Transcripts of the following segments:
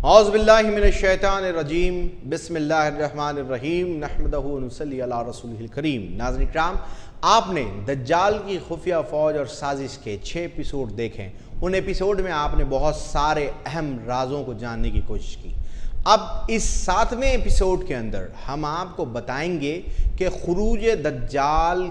اعوذ باللہ من الشیطان الرجیم بسم اللہ الرحمن الرحیم نحمدہ و نصلی علی رسولہ الکریم۔ ناظرین کرام، آپ نے دجال کی خفیہ فوج اور سازش کے 6 ایپیسوڈ دیکھیں۔ ان ایپیسوڈ میں آپ نے بہت سارے اہم رازوں کو جاننے کی کوشش کی۔ اب اس 7ویں ایپیسوڈ کے اندر ہم آپ کو بتائیں گے کہ خروج دجال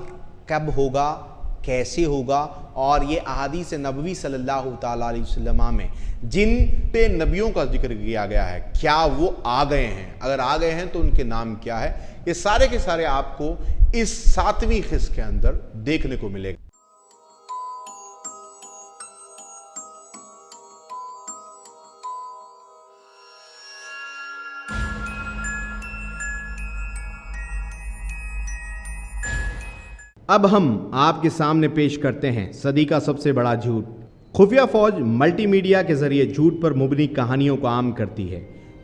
کب ہوگا، کیسے ہوگا، اور یہ احادیث نبوی صلی اللہ تعالیٰ علیہ وسلم میں جن پہ نبیوں کا ذکر کیا گیا ہے، کیا وہ آ گئے ہیں؟ اگر آ گئے ہیں تو ان کے نام کیا ہے؟ یہ سارے کے سارے آپ کو اس 7ویں قسط کے اندر دیکھنے کو ملے گا۔ اب ہم آپ کے سامنے پیش کرتے ہیں صدی کا سب سے بڑا جھوٹ۔ خفیہ فوج ملٹی میڈیا کے ذریعے جھوٹ پر مبنی کہانیوں کو عام کرتی ہے۔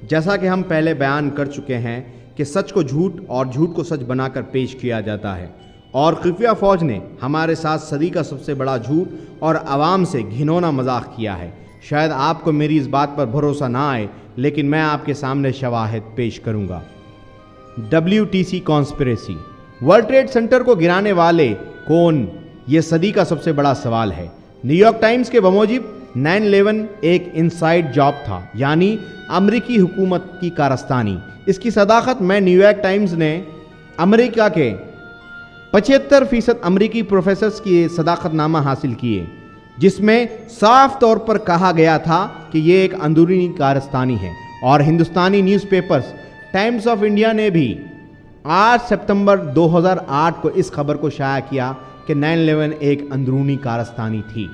جیسا کہ ہم پہلے بیان کر چکے ہیں کہ سچ کو جھوٹ اور جھوٹ کو سچ بنا کر پیش کیا جاتا ہے، اور خفیہ فوج نے ہمارے ساتھ صدی کا سب سے بڑا جھوٹ اور عوام سے گھنونا مذاق کیا ہے۔ شاید آپ کو میری اس بات پر بھروسہ نہ آئے، لیکن میں آپ کے سامنے شواہد پیش کروں گا۔ WTC conspiracy, world trade centre کو گرانے والے کون؟ یہ صدی کا سب سے بڑا سوال ہے۔ نیو یارک ٹائمز کے بموجب 9/11 ایک انسائیڈ جاب تھا، یعنی امریکی حکومت کی کارستانی۔ اس کی صداقت میں نیو یارک ٹائمز نے امریکہ کے 75% امریکی پروفیسرز کی صداقت نامہ حاصل کیے، جس میں صاف طور پر کہا گیا تھا کہ یہ ایک اندرونی کارستانی ہے، اور ہندوستانی news papers Times of India نے بھی 8 ستمبر 2008 کو اس خبر کو شائع کیا کہ 9/11 ایک اندرونی کارستانی تھی۔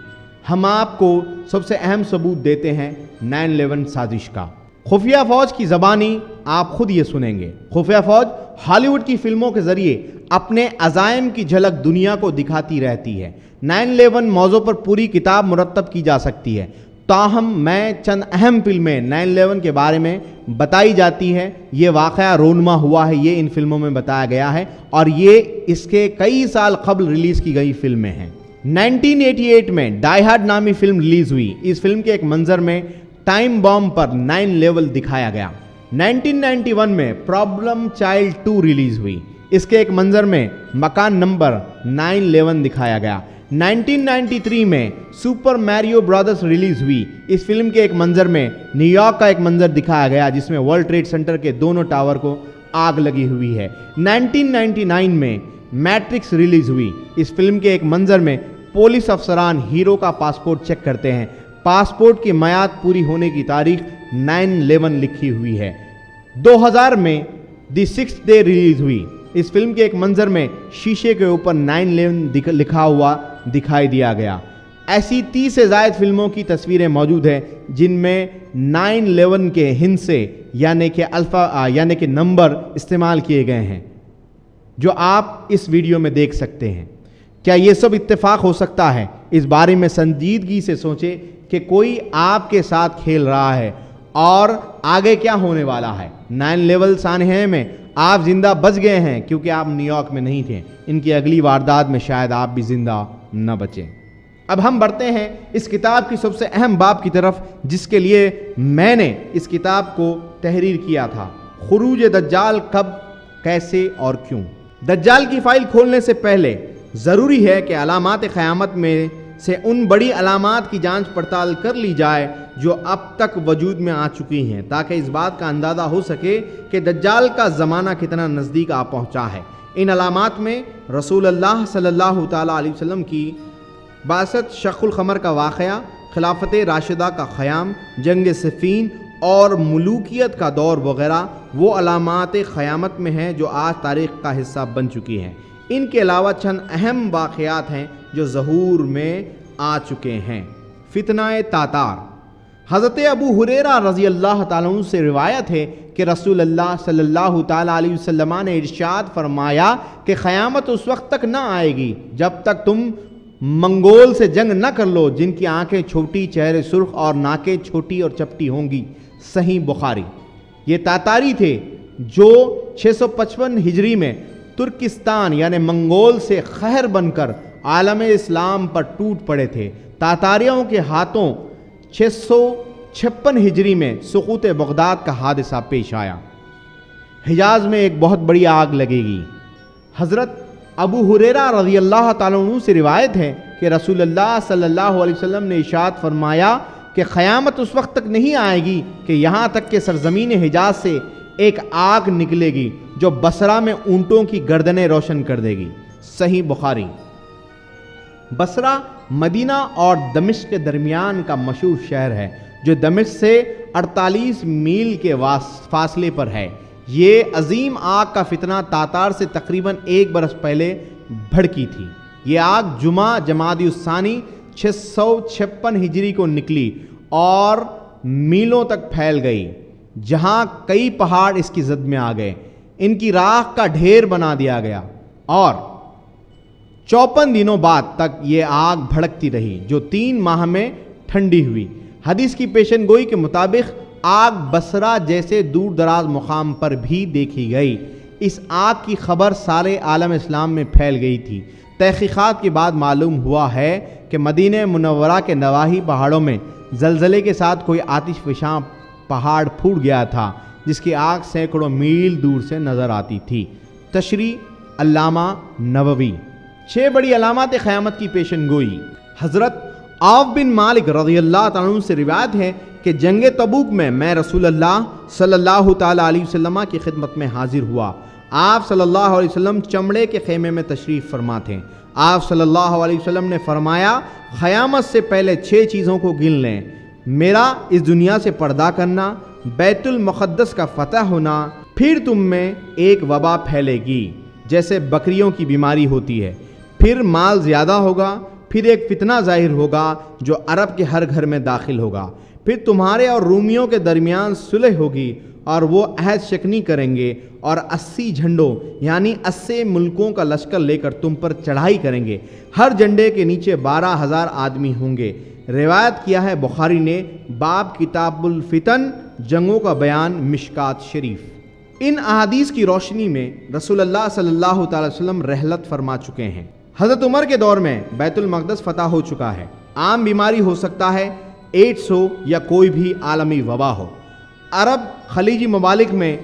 ہم آپ کو سب سے اہم ثبوت دیتے ہیں 9/11 سازش کا۔ خفیہ فوج کی زبانی آپ خود یہ سنیں گے۔ خفیہ فوج ہالی ووڈ کی فلموں کے ذریعے اپنے عزائم کی جھلک دنیا کو دکھاتی رہتی ہے۔ 9/11 موضوع پر پوری کتاب مرتب کی جا سکتی ہے، تاہم میں چند اہم فلمیں 9/11 کے بارے میں بتائی جاتی ہے۔ یہ واقعہ رونما ہوا ہے، یہ ان فلموں میں بتایا گیا ہے، اور یہ اس کے کئی سال قبل ریلیز کی گئی فلمیں ہیں۔ 1988 میں ڈائی ہارڈ نامی فلم ریلیز ہوئی۔ اس فلم کے ایک منظر میں ٹائم بام پر 9/11 دکھایا گیا۔ 1991 میں پرابلم چائلڈ 2 ریلیز ہوئی۔ اس کے ایک منظر میں مکان نمبر 9/11 دکھایا گیا۔ 1993 میں سپر میریو برادرز ریلیز ہوئی۔ اس فلم کے ایک منظر میں نیو یارک کا ایک منظر دکھایا گیا، جس میں ورلڈ ٹریڈ سینٹر کے دونوں ٹاور کو آگ لگی ہوئی ہے۔ 1999 میں میٹرکس ریلیز ہوئی۔ اس فلم کے ایک منظر میں پولیس افسران ہیرو کا پاسپورٹ چیک کرتے ہیں۔ پاسپورٹ کی میعاد پوری ہونے کی تاریخ 9/11 لکھی ہوئی ہے۔ 2000 میں دی 6th ڈے ریلیز ہوئی۔ اس فلم کے ایک منظر میں شیشے کے اوپر 9/11 لکھا ہوا دکھائی دیا گیا۔ ایسی 30 سے زائد فلموں کی تصویریں موجود ہیں جن میں 9/11 کے ہندسے یعنی کہ نمبر استعمال کیے گئے ہیں، جو آپ اس ویڈیو میں دیکھ سکتے ہیں۔ کیا یہ سب اتفاق ہو سکتا ہے؟ اس بارے میں سنجیدگی سے سوچیں کہ کوئی آپ کے ساتھ کھیل رہا ہے اور آگے کیا ہونے والا ہے۔ 9/11 سانحے میں آپ زندہ بچ گئے ہیں کیونکہ آپ نیو یارک میں نہیں تھے۔ ان کی اگلی واردات میں شاید آپ بھی زندہ نہ بچیں۔ اب ہم بڑھتے ہیں اس کتاب کی سب سے اہم باب کی طرف، جس کے لیے میں نے اس کتاب کو تحریر کیا تھا۔ خروج دجال کب، کیسے اور کیوں؟ دجال کی فائل کھولنے سے پہلے ضروری ہے کہ علامات قیامت میں سے ان بڑی علامات کی جانچ پڑتال کر لی جائے جو اب تک وجود میں آ چکی ہیں، تاکہ اس بات کا اندازہ ہو سکے کہ دجال کا زمانہ کتنا نزدیک آ پہنچا ہے۔ ان علامات میں رسول اللہ صلی اللہ تعالیٰ علیہ وسلم کی بعثت، شق القمر کا واقعہ، خلافت راشدہ کا قیام، جنگ صفین اور ملوکیت کا دور وغیرہ وہ علامات قیامت میں ہیں جو آج تاریخ کا حصہ بن چکی ہیں۔ ان کے علاوہ چند اہم واقعات ہیں جو ظہور میں آ چکے ہیں۔ فتنہ تاتار۔ حضرت ابو ہریرہ رضی اللہ تعالیٰ عنہ سے روایت ہے کہ رسول اللہ صلی اللہ تعالیٰ علیہ وسلم نے ارشاد فرمایا کہ قیامت اس وقت تک نہ آئے گی جب تک تم منگول سے جنگ نہ کر لو جن کی آنکھیں چھوٹی، چہرے سرخ اور ناکیں چھوٹی اور چپٹی ہوں گی۔ صحیح بخاری۔ یہ تاتاری تھے جو 655 ہجری میں ترکستان یعنی منگول سے قہر بن کر عالم اسلام پر ٹوٹ پڑے تھے۔ تاتاریوں کے ہاتھوں 56 ہجری میں سقوط بغداد کا حادثہ پیش آیا۔ حجاز میں ایک بہت بڑی آگ لگے گی۔ حضرت ابو ہریرہ رضی اللہ تعالیٰ عنہ سے روایت ہے کہ رسول اللہ صلی اللہ علیہ وسلم نے ارشاد فرمایا کہ قیامت اس وقت تک نہیں آئے گی کہ یہاں تک کہ سرزمین حجاز سے ایک آگ نکلے گی جو بصرہ میں اونٹوں کی گردنیں روشن کر دے گی۔ صحیح بخاری۔ بصرہ مدینہ اور دمشق کے درمیان کا مشہور شہر ہے جو دمشق سے 48 میل کے فاصلے پر ہے۔ یہ عظیم آگ کا فتنہ تاتار سے تقریباً 1 برس پہلے بھڑکی تھی۔ یہ آگ جمعہ جمادی الثانی 656 ہجری کو نکلی اور میلوں تک پھیل گئی، جہاں کئی پہاڑ اس کی زد میں آ گئے، ان کی راکھ کا ڈھیر بنا دیا گیا اور 54 دنوں بعد تک یہ آگ بھڑکتی رہی جو 3 ماہ میں ٹھنڈی ہوئی۔ حدیث کی پیشن گوئی کے مطابق آگ بصرہ جیسے دور دراز مقام پر بھی دیکھی گئی۔ اس آگ کی خبر سارے عالم اسلام میں پھیل گئی تھی۔ تحقیقات کے بعد معلوم ہوا ہے کہ مدینہ منورہ کے نواحی پہاڑوں میں زلزلے کے ساتھ کوئی آتش فشاں پہاڑ پھوٹ گیا تھا جس کی آگ سینکڑوں میل دور سے نظر آتی تھی۔ تشریح علامہ نووی۔ 6 بڑی علامات قیامت کی پیشن گوئی۔ حضرت عوف بن مالک رضی اللہ تعالیٰ عنہ سے روایت ہے کہ جنگ تبوک میں رسول اللہ صلی اللہ تعالیٰ علیہ وسلم کی خدمت میں حاضر ہوا۔ آپ صلی اللہ علیہ وسلم چمڑے کے خیمے میں تشریف فرما تھے۔ آپ صلی اللہ علیہ وسلم نے فرمایا، قیامت سے پہلے 6 چیزوں کو گن لیں: میرا اس دنیا سے پردہ کرنا، بیت المقدس کا فتح ہونا، پھر تم میں ایک وبا پھیلے گی جیسے بکریوں کی بیماری ہوتی ہے، پھر مال زیادہ ہوگا، پھر ایک فتنہ ظاہر ہوگا جو عرب کے ہر گھر میں داخل ہوگا، پھر تمہارے اور رومیوں کے درمیان صلح ہوگی اور وہ عہد شکنی کریں گے اور 80 جھنڈوں یعنی 80 ملکوں کا لشکر لے کر تم پر چڑھائی کریں گے، ہر جھنڈے کے نیچے 12,000 آدمی ہوں گے۔ روایت کیا ہے بخاری نے، باب کتاب الفتن، جنگوں کا بیان، مشکات شریف۔ ان احادیث کی روشنی میں رسول اللہ صلی اللہ تعالی وسلم رحلت فرما چکے ہیں۔ حضرت عمر کے دور میں بیت المقدس فتح ہو چکا ہے۔ عام بیماری ہو سکتا ہے، ایڈز ہو یا کوئی بھی عالمی وبا ہو۔ عرب خلیجی ممالک میں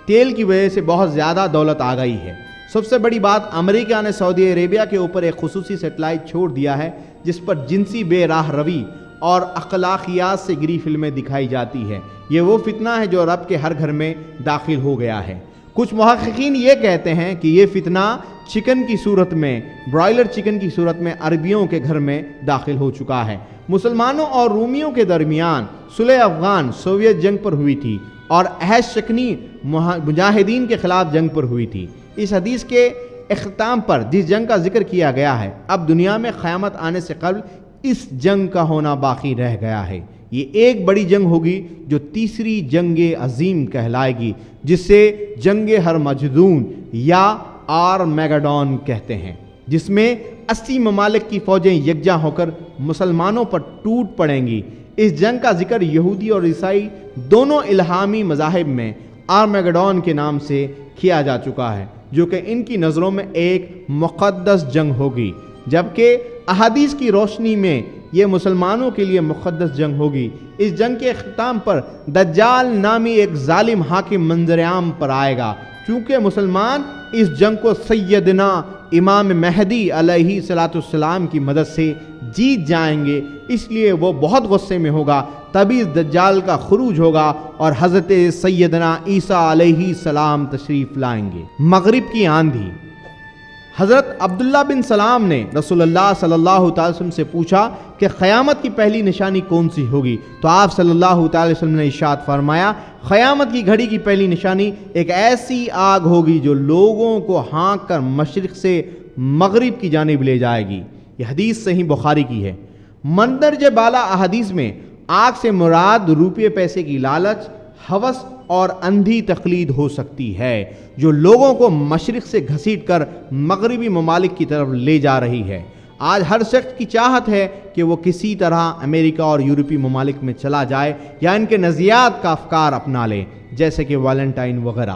تیل کی وجہ سے بہت زیادہ دولت آ گئی ہے۔ سب سے بڑی بات، امریکہ نے سعودی عربیہ کے اوپر ایک خصوصی سیٹلائٹ چھوڑ دیا ہے جس پر جنسی بے راہ روی اور اخلاقیات سے گری فلمیں دکھائی جاتی ہے۔ یہ وہ فتنہ ہے جو عرب کے ہر گھر میں داخل ہو گیا ہے۔ کچھ محققین یہ کہتے ہیں کہ یہ فتنہ چکن کی صورت میں، برائلر چکن کی صورت میں عربیوں کے گھر میں داخل ہو چکا ہے۔ مسلمانوں اور رومیوں کے درمیان صلح افغان سوویت جنگ پر ہوئی تھی اور عہد شکنی مجاہدین کے خلاف جنگ پر ہوئی تھی۔ اس حدیث کے اختتام پر جس جنگ کا ذکر کیا گیا ہے، اب دنیا میں قیامت آنے سے قبل اس جنگ کا ہونا باقی رہ گیا ہے۔ یہ ایک بڑی جنگ ہوگی جو تیسری جنگ عظیم کہلائے گی، جس سے جنگ ہرمجدون یا آرمیگڈون کہتے ہیں، جس میں 80 ممالک کی فوجیں یکجا ہو کر مسلمانوں پر ٹوٹ پڑیں گی۔ اس جنگ کا ذکر یہودی اور عیسائی دونوں الہامی مذاہب میں آرمیگڈون کے نام سے کیا جا چکا ہے، جو کہ ان کی نظروں میں ایک مقدس جنگ ہوگی، جبکہ احادیث کی روشنی میں یہ مسلمانوں کے لیے مقدس جنگ ہوگی۔ اس جنگ کے اختتام پر دجال نامی ایک ظالم حاکم منظر عام پر آئے گا۔ چونکہ مسلمان اس جنگ کو سیدنا امام مہدی علیہ السلام کی مدد سے جیت جائیں گے، اس لیے وہ بہت غصے میں ہوگا، تبھی اس دجال کا خروج ہوگا اور حضرت سیدنا عیسیٰ علیہ السلام تشریف لائیں گے۔ مغرب کی آندھی۔ حضرت عبداللہ بن سلام نے رسول اللہ صلی اللہ تعالی وسلم سے پوچھا کہ قیامت کی پہلی نشانی کون سی ہوگی؟ تو آپ صلی اللہ تعالی وسلم نے ارشاد فرمایا، قیامت کی گھڑی کی پہلی نشانی ایک ایسی آگ ہوگی جو لوگوں کو ہانک کر مشرق سے مغرب کی جانب لے جائے گی۔ یہ حدیث صحیح بخاری کی ہے۔ مندرجہ بالا احادیث میں آگ سے مراد روپے پیسے کی لالچ، ہوس اور اندھی تقلید ہو سکتی ہے جو لوگوں کو مشرق سے گھسیٹ کر مغربی ممالک کی طرف لے جا رہی ہے۔ آج ہر شخص کی چاہت ہے کہ وہ کسی طرح امریکہ اور یورپی ممالک میں چلا جائے یا ان کے نظریات کا افکار اپنا لے، جیسے کہ ویلنٹائن وغیرہ۔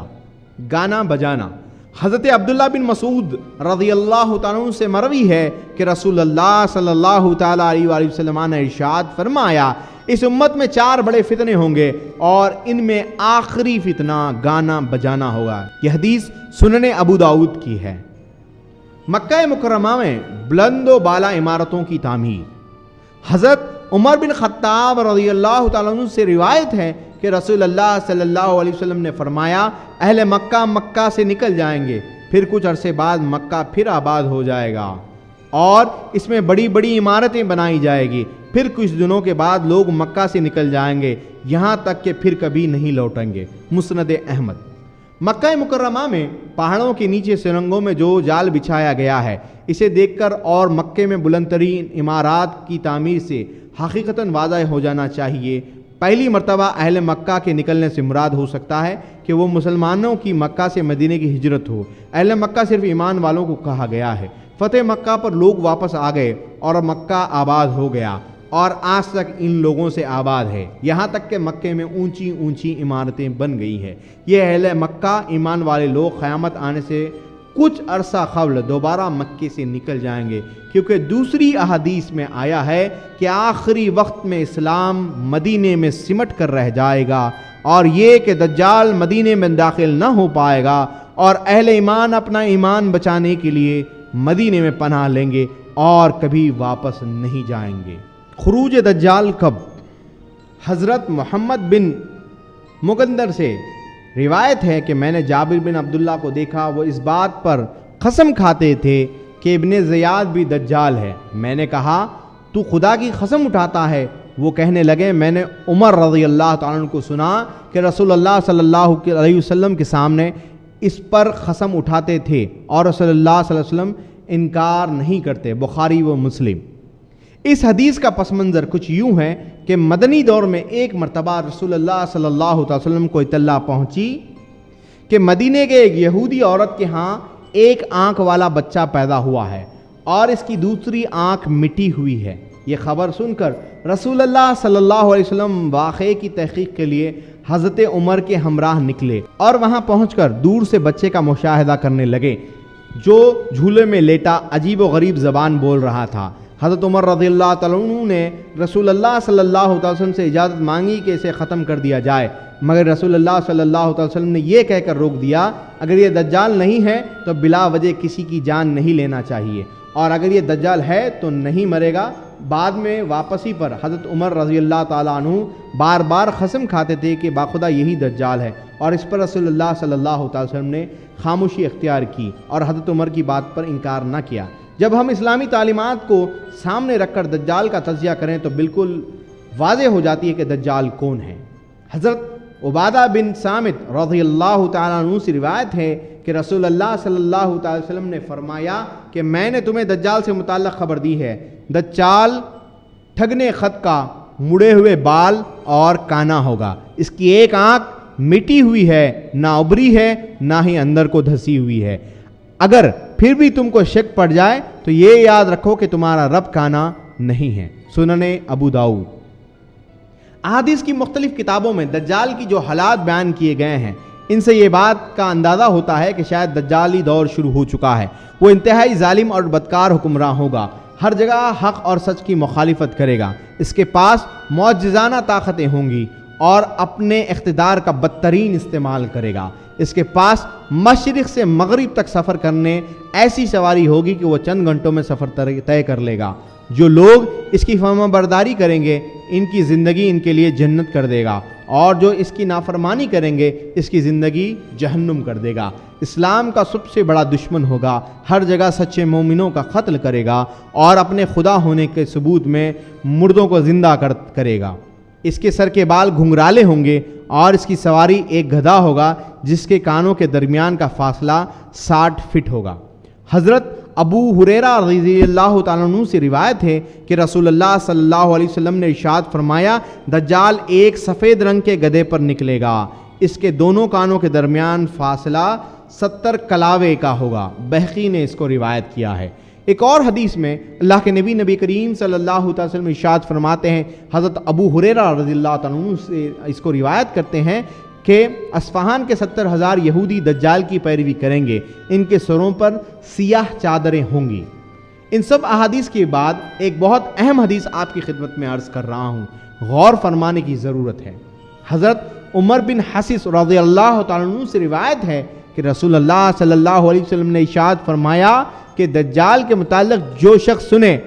گانا بجانا۔ حضرت عبداللہ بن مسعود رضی اللہ تعالیٰ عنہ سے مروی ہے کہ رسول اللہ صلی اللہ تعالیٰ علیہ وآلہ وسلم نے ارشاد فرمایا، اس امت میں 4 بڑے فتنے ہوں گے اور ان میں آخری فتنہ گانا بجانا ہوگا۔ یہ حدیث سنن ابو داؤد کی ہے۔ مکہ مکرمہ میں بلند و بالا عمارتوں کی تعمیر۔ حضرت عمر بن خطاب رضی اللہ تعالیٰ عنہ سے روایت ہے کہ رسول اللہ صلی اللہ علیہ وسلم نے فرمایا، اہل مکہ مکہ سے نکل جائیں گے، پھر کچھ عرصے بعد مکہ پھر آباد ہو جائے گا اور اس میں بڑی بڑی عمارتیں بنائی جائے گی، پھر کچھ دنوں کے بعد لوگ مکہ سے نکل جائیں گے، یہاں تک کہ پھر کبھی نہیں لوٹیں گے۔ مسند احمد۔ مکہ مکرمہ میں پہاڑوں کے نیچے سرنگوں میں جو جال بچھایا گیا ہے، اسے دیکھ کر اور مکے میں بلند ترین عمارات کی تعمیر سے حقیقتاً واضح ہو جانا چاہیے۔ پہلی مرتبہ اہل مکہ کے نکلنے سے مراد ہو سکتا ہے کہ وہ مسلمانوں کی مکہ سے مدینے کی ہجرت ہو۔ اہل مکہ صرف ایمان والوں کو کہا گیا ہے۔ فتح مکہ پر لوگ واپس آ گئے اور مکہ آباد ہو گیا اور آج تک ان لوگوں سے آباد ہے، یہاں تک کہ مکے میں اونچی اونچی عمارتیں بن گئی ہیں۔ یہ اہل مکہ ایمان والے لوگ قیامت آنے سے کچھ عرصہ قبل دوبارہ مکے سے نکل جائیں گے، کیونکہ دوسری احادیث میں آیا ہے کہ آخری وقت میں اسلام مدینے میں سمٹ کر رہ جائے گا، اور یہ کہ دجال مدینے میں داخل نہ ہو پائے گا اور اہل ایمان اپنا ایمان بچانے کے لیے مدینے میں پناہ لیں گے اور کبھی واپس نہیں جائیں گے۔ خروج دجال کب؟ حضرت محمد بن مقندر سے روایت ہے کہ میں نے جابر بن عبداللہ کو دیکھا، وہ اس بات پر قسم کھاتے تھے کہ ابن زیاد بھی دجال ہے۔ میں نے کہا، تو خدا کی قسم اٹھاتا ہے؟ وہ کہنے لگے، میں نے عمر رضی اللہ تعالیٰ عنہ کو سنا کہ رسول اللہ صلی اللہ علیہ وسلم کے سامنے اس پر قسم اٹھاتے تھے اور رسول اللہ صلی اللہ علیہ وسلم انکار نہیں کرتے۔ بخاری و مسلم۔ اس حدیث کا پس منظر کچھ یوں ہے کہ مدنی دور میں ایک مرتبہ رسول اللہ صلی اللہ علیہ وسلم کو اطلاع پہنچی کہ مدینے کے ایک یہودی عورت کے ہاں ایک آنکھ والا بچہ پیدا ہوا ہے اور اس کی دوسری آنکھ مٹی ہوئی ہے۔ یہ خبر سن کر رسول اللہ صلی اللہ علیہ وسلم واقعے کی تحقیق کے لیے حضرت عمر کے ہمراہ نکلے اور وہاں پہنچ کر دور سے بچے کا مشاہدہ کرنے لگے، جو جھولے میں لیٹا عجیب و غریب زبان بول رہا تھا۔ حضرت عمر رضی اللہ تعالیٰ عنہ نے رسول اللہ صلی اللہ علیہ وسلم سے اجازت مانگی کہ اسے ختم کر دیا جائے، مگر رسول اللہ صلی اللہ علیہ وسلم نے یہ کہہ کر روک دیا، اگر یہ دجال نہیں ہے تو بلا وجہ کسی کی جان نہیں لینا چاہیے، اور اگر یہ دجال ہے تو نہیں مرے گا۔ بعد میں واپسی پر حضرت عمر رضی اللہ تعالیٰ عنہ بار بار قسم کھاتے تھے کہ باخدا یہی دجال ہے، اور اس پر رسول اللہ صلی اللہ علیہ وسلم نے خاموشی اختیار کی اور حضرت عمر کی بات پر انکار نہ کیا۔ جب ہم اسلامی تعلیمات کو سامنے رکھ کر دجال کا تجزیہ کریں تو بالکل واضح ہو جاتی ہے کہ دجال کون ہے۔ حضرت عبادہ بن صامت رضی اللہ تعالیٰ عنہ سے روایت ہے کہ رسول اللہ صلی اللہ تعالی وسلم نے فرمایا کہ میں نے تمہیں دجال سے متعلق خبر دی ہے۔ دجال ٹھگنے خط کا، مڑے ہوئے بال اور کانا ہوگا، اس کی ایک آنکھ مٹی ہوئی ہے، نہ ابری ہے نہ ہی اندر کو دھسی ہوئی ہے۔ اگر پھر بھی تم کو شک پڑ جائے تو یہ یاد رکھو کہ تمہارا رب کانا نہیں ہے۔ سنن ابو داؤد۔ احادیث کی مختلف کتابوں میں دجال کی جو حالات بیان کیے گئے ہیں، ان سے یہ بات کا اندازہ ہوتا ہے کہ شاید دجالی دور شروع ہو چکا ہے۔ وہ انتہائی ظالم اور بدکار حکمراں ہوگا، ہر جگہ حق اور سچ کی مخالفت کرے گا، اس کے پاس معجزانہ طاقتیں ہوں گی اور اپنے اقتدار کا بدترین استعمال کرے گا۔ اس کے پاس مشرق سے مغرب تک سفر کرنے ایسی سواری ہوگی کہ وہ چند گھنٹوں میں سفر طے کر لے گا۔ جو لوگ اس کی فرما برداری کریں گے، ان کی زندگی ان کے لیے جنت کر دے گا، اور جو اس کی نافرمانی کریں گے، اس کی زندگی جہنم کر دے گا۔ اسلام کا سب سے بڑا دشمن ہوگا، ہر جگہ سچے مومنوں کا قتل کرے گا اور اپنے خدا ہونے کے ثبوت میں مردوں کو زندہ کرے گا۔ اس کے سر کے بال گھنگرالے ہوں گے اور اس کی سواری ایک گدھا ہوگا جس کے کانوں کے درمیان کا فاصلہ 60 فٹ ہوگا۔ حضرت ابو ہریرہ رضی اللہ تعالیٰ عنہ سے روایت ہے کہ رسول اللہ صلی اللہ علیہ وسلم نے ارشاد فرمایا، دجال ایک سفید رنگ کے گدھے پر نکلے گا، اس کے دونوں کانوں کے درمیان فاصلہ 70 کلاوے کا ہوگا۔ بہقی نے اس کو روایت کیا ہے۔ ایک اور حدیث میں اللہ کے نبی کریم صلی اللہ علیہ وسلم ارشاد فرماتے ہیں، حضرت ابو ہریرہ رضی اللہ تعالیٰ عنہ سے اس کو روایت کرتے ہیں کہ اصفہان کے 70,000 یہودی دجال کی پیروی کریں گے، ان کے سروں پر سیاہ چادریں ہوں گی۔ ان سب احادیث کے بعد ایک بہت اہم حدیث آپ کی خدمت میں عرض کر رہا ہوں، غور فرمانے کی ضرورت ہے۔ حضرت عمر بن حسیس رضی اللہ تعالیٰ عنہ سے روایت ہے کہ رسول اللہ صلی اللہ علیہ وسلم نے ارشاد فرمایا کہ دجال کے متعلق جو شخص سنے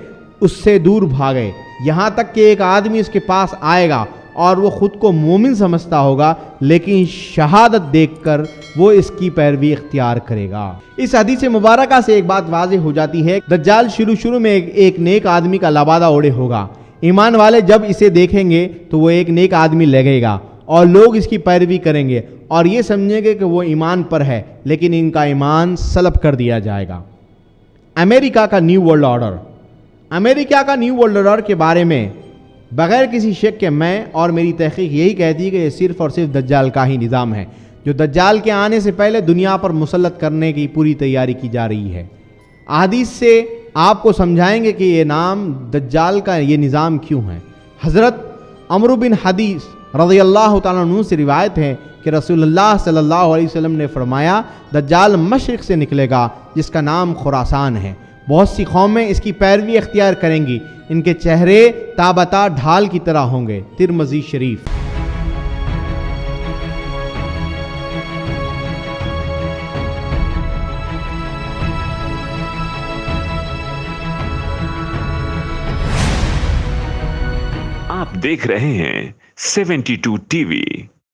اس سے دور بھاگے، یہاں تک کہ ایک آدمی اس کے پاس آئے گا اور وہ خود کو مومن سمجھتا ہوگا، لیکن شہادت دیکھ کر وہ اس کی پیروی اختیار کرے گا۔ اس حدیث مبارکہ سے ایک بات واضح ہو جاتی ہے، دجال شروع میں ایک نیک آدمی کا لبادہ اوڑھے ہوگا۔ ایمان والے جب اسے دیکھیں گے تو وہ ایک نیک آدمی لگے گا اور لوگ اس کی پیروی کریں گے اور یہ سمجھیں گے کہ وہ ایمان پر ہے، لیکن ان کا ایمان سلب کر دیا جائے گا۔ امریکہ کا نیو ورلڈ آرڈر۔ امریکہ کا نیو ورلڈ آرڈر کے بارے میں بغیر کسی شک کے میں اور میری تحقیق یہی کہتی ہے کہ یہ صرف اور صرف دجال کا ہی نظام ہے، جو دجال کے آنے سے پہلے دنیا پر مسلط کرنے کی پوری تیاری کی جا رہی ہے۔ احادیث سے آپ کو سمجھائیں گے کہ یہ نام دجال کا یہ نظام کیوں ہے۔ حضرت عمرو بن حدیث رضی اللہ تعالیٰ عنہ سے روایت ہے کہ رسول اللہ صلی اللہ علیہ وسلم نے فرمایا، دجال مشرق سے نکلے گا جس کا نام خراسان ہے، بہت سی قومیں اس کی پیروی اختیار کریں گی، ان کے چہرے تابتا ڈھال کی طرح ہوں گے۔ ترمذی شریف۔ آپ دیکھ رہے ہیں 72 ٹی وی۔